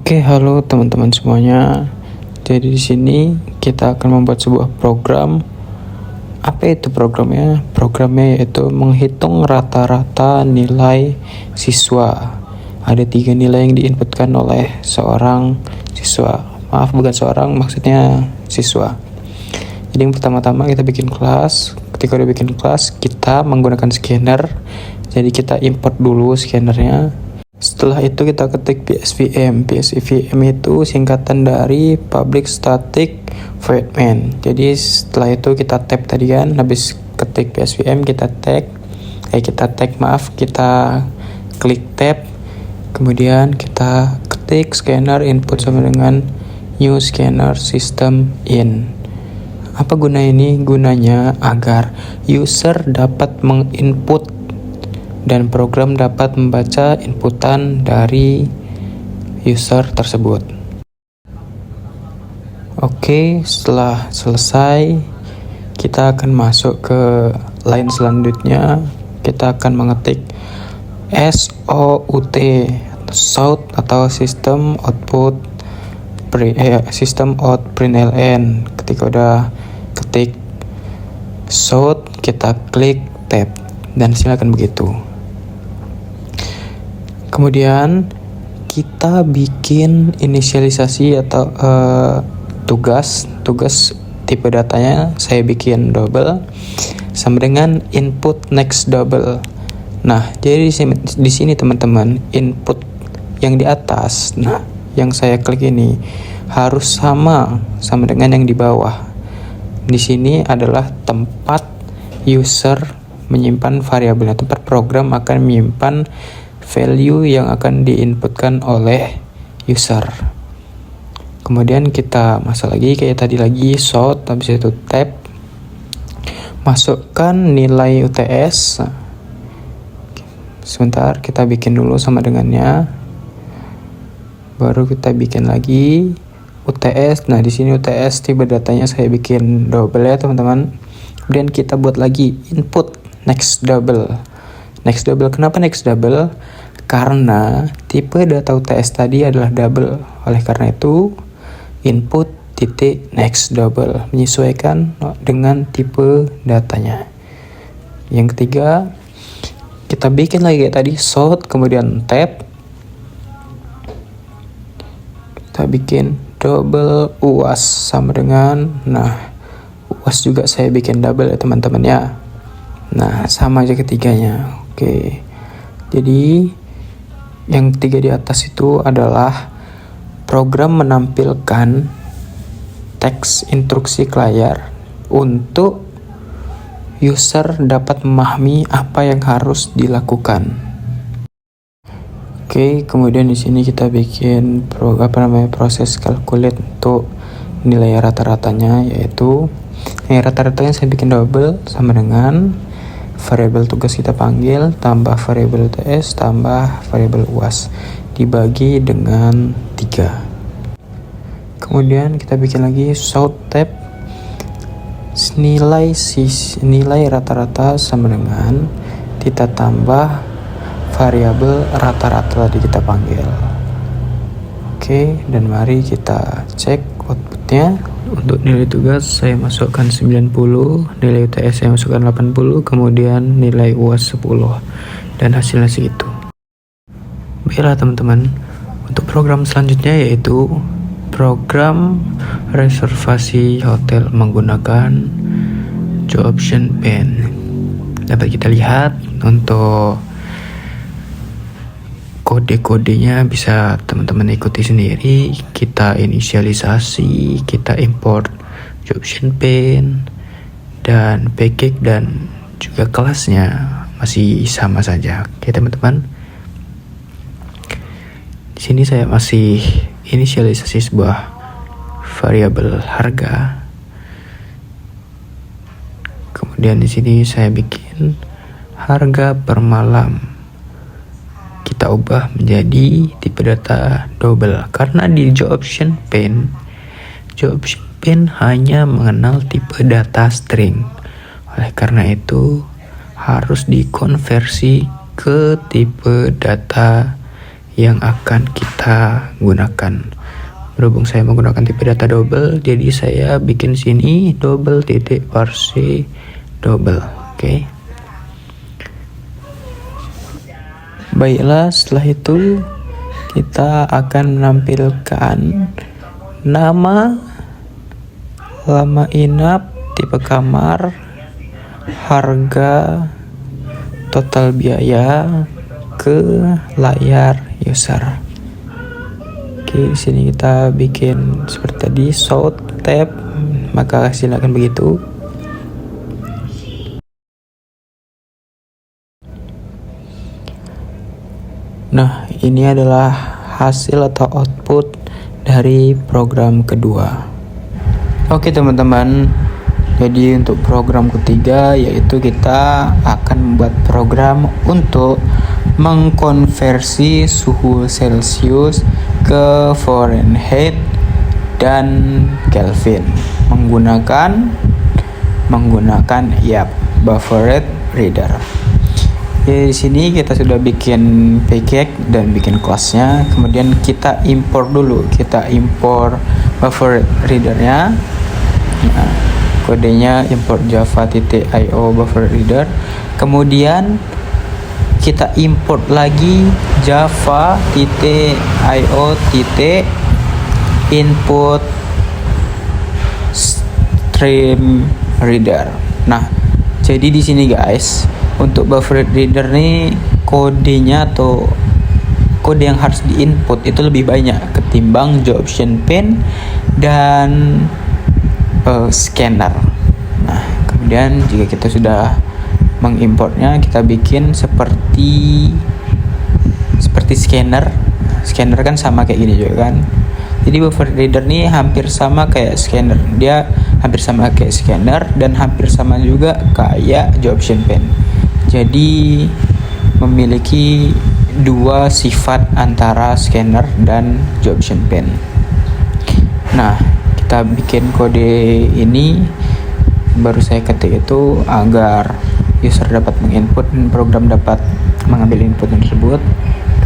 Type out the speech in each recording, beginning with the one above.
Oke, halo teman-teman semuanya. Jadi di sini kita akan membuat sebuah program. Apa itu programnya? Programnya yaitu menghitung rata-rata nilai siswa. Ada 3 nilai yang diinputkan oleh seorang siswa. Maaf, bukan seorang, maksudnya siswa. Jadi yang pertama-tama kita bikin kelas. Ketika udah bikin kelas, kita menggunakan scanner. Jadi kita import dulu scannernya. Setelah itu kita ketik PSVM. PSVM itu singkatan dari Public Static Void Main. Jadi setelah itu kita tab tadi kan, habis ketik PSVM kita klik tab, kemudian kita ketik scanner input sama dengan new scanner system in. Apa guna ini? Gunanya agar user dapat menginput dan program dapat membaca inputan dari user tersebut. Oke, setelah selesai, kita akan masuk ke line selanjutnya. Kita akan mengetik SOUT atau System Output System Out println. Ketika udah ketik SOUT, kita klik tab dan silakan begitu. Kemudian kita bikin inisialisasi atau tugas tipe datanya saya bikin double sama dengan input next double. Nah, jadi di sini teman-teman, input yang di atas, nah yang saya klik ini harus sama dengan yang di bawah. Di sini adalah tempat user menyimpan variabelnya, tempat program akan menyimpan value yang akan diinputkan oleh user. Kemudian kita masuk lagi kayak tadi lagi, sort, habis itu tab, masukkan nilai UTS. Sebentar, kita bikin dulu sama dengannya, baru kita bikin lagi UTS. Nah, di sini UTS tipe datanya saya bikin double ya teman-teman. Kemudian kita buat lagi input next double. Kenapa next double? Karena tipe data UTS tadi adalah double. Oleh karena itu, input titik next double menyesuaikan dengan tipe datanya. Yang ketiga, kita bikin lagi kayak tadi, sort, kemudian tab. Kita bikin double UAS sama dengan, nah UAS juga saya bikin double ya teman-teman ya. Nah, sama aja ketiganya. Oke. Jadi yang ketiga di atas itu adalah program menampilkan teks instruksi ke layar untuk user dapat memahami apa yang harus dilakukan. Oke, kemudian di sini kita bikin proses calculate untuk nilai rata-ratanya, yaitu nilai rata-ratanya saya bikin double sama dengan variabel tugas kita panggil tambah variabel UTS tambah variabel UAS dibagi dengan 3. Kemudian kita bikin lagi sort tab, nilai rata-rata sama dengan kita tambah variabel rata-rata tadi kita panggil. Oke, dan mari kita cek outputnya. Untuk nilai tugas saya masukkan 90, nilai UTS saya masukkan 80, kemudian nilai UAS 10, dan hasilnya segitu. Baiklah teman-teman, untuk program selanjutnya yaitu program reservasi hotel menggunakan Joboption Pen. Dapat kita lihat untuk kode-kodenya bisa teman-teman ikuti sendiri. Kita inisialisasi, kita import Joboption Pen dan package, dan juga kelasnya masih sama saja. Oke teman-teman, di sini saya masih inisialisasi sebuah variabel harga. Kemudian di sini saya bikin harga per malam. Kita ubah menjadi tipe data double karena di Joboption Pen hanya mengenal tipe data string. Oleh karena itu harus dikonversi ke tipe data yang akan kita gunakan. Berhubung saya menggunakan tipe data double, jadi saya bikin sini double titik parse double. Oke. Baiklah, setelah itu kita akan menampilkan nama, lama inap, tipe kamar, harga, total biaya ke layar user. Oke, di sini kita bikin seperti tadi, show tab, maka silakan begitu. Nah, ini adalah hasil atau output dari program kedua. Oke teman-teman, jadi untuk program ketiga yaitu kita akan membuat program untuk mengkonversi suhu Celsius ke Fahrenheit dan Kelvin menggunakan buffered reader. Di sini kita sudah bikin package dan bikin kelasnya. Kemudian kita import dulu. Kita import buffer readernya. Nah, kodenya import java.io buffer reader. Kemudian kita import lagi java.io input stream reader. Nah, jadi di sini guys, untuk buffer reader nih kodenya atau kode yang harus diinput itu lebih banyak ketimbang Jobson Pen dan scanner. Nah, kemudian jika kita sudah mengimportnya, kita bikin seperti scanner. Scanner kan sama kayak gini juga kan. Jadi buffer reader nih hampir sama kayak scanner. Dia hampir sama kayak scanner dan hampir sama juga kayak Jobson Pen. Jadi memiliki dua sifat antara scanner dan Jobson Pen. Nah, kita bikin kode ini baru saya ketik itu agar user dapat menginput dan program dapat mengambil input tersebut.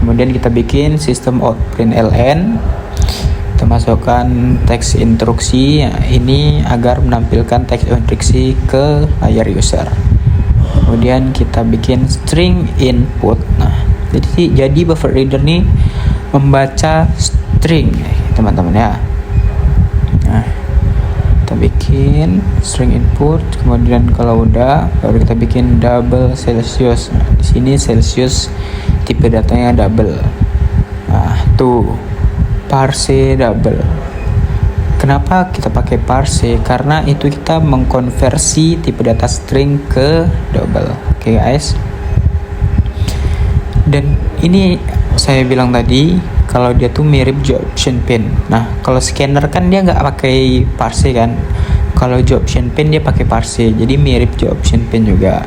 Kemudian kita bikin sistem out println. Kita masukkan teks instruksi ini agar menampilkan teks instruksi ke layar user. Kemudian kita bikin string input. Nah, jadi buffer reader nih membaca string, teman-teman ya. Nah, kita bikin string input. Kemudian kalau udah, baru kita bikin double Celsius. Nah, di sini Celsius tipe datanya double. Nah, tuh parse double. Kenapa kita pakai parse? Karena itu kita mengkonversi tipe data string ke double. Oke guys. Dan ini saya bilang tadi kalau dia tuh mirip Jobson Pen. Nah, kalau scanner kan dia nggak pakai parse kan. Kalau Jobson Pen dia pakai parse. Jadi mirip Jobson Pen juga.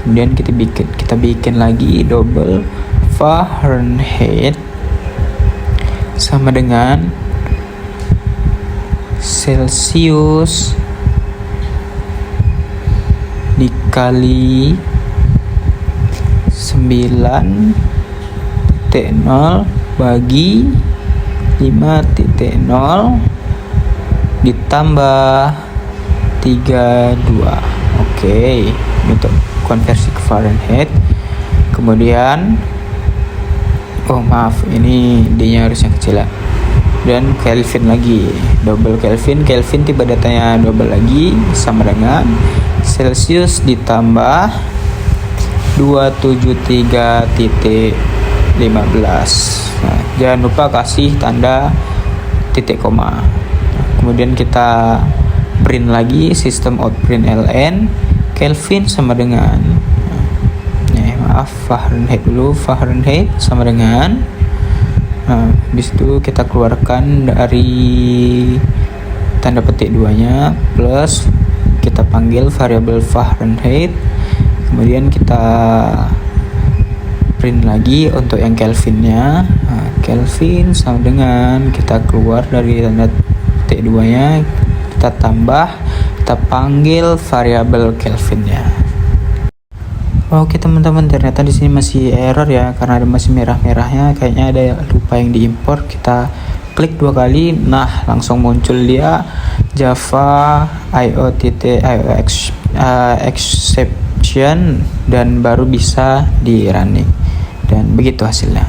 Kemudian kita bikin lagi double Fahrenheit sama dengan Celsius dikali 9.0 bagi 5.0 ditambah 32. Oke, untuk konversi ke Fahrenheit. Kemudian ini D-nya harus yang kecil ya. Dan Kelvin lagi, double Kelvin tipe datanya double lagi sama dengan Celsius ditambah 273.15. Nah, jangan lupa kasih tanda titik koma. Kemudian kita print lagi sistem out println Kelvin sama dengan Fahrenheit sama dengan. Nah, habis itu kita keluarkan dari tanda petik duanya plus kita panggil variabel Fahrenheit. Kemudian kita print lagi untuk yang Kelvinnya. Nah, Kelvin sama dengan kita keluar dari tanda petik duanya, kita tambah, kita panggil variabel Kelvinnya. Oke teman-teman, ternyata di sini masih error ya, karena ada masih merah-merahnya, kayaknya ada lupa yang diimpor. Kita klik 2 kali, nah langsung muncul dia Java exception dan baru bisa di running, dan begitu hasilnya.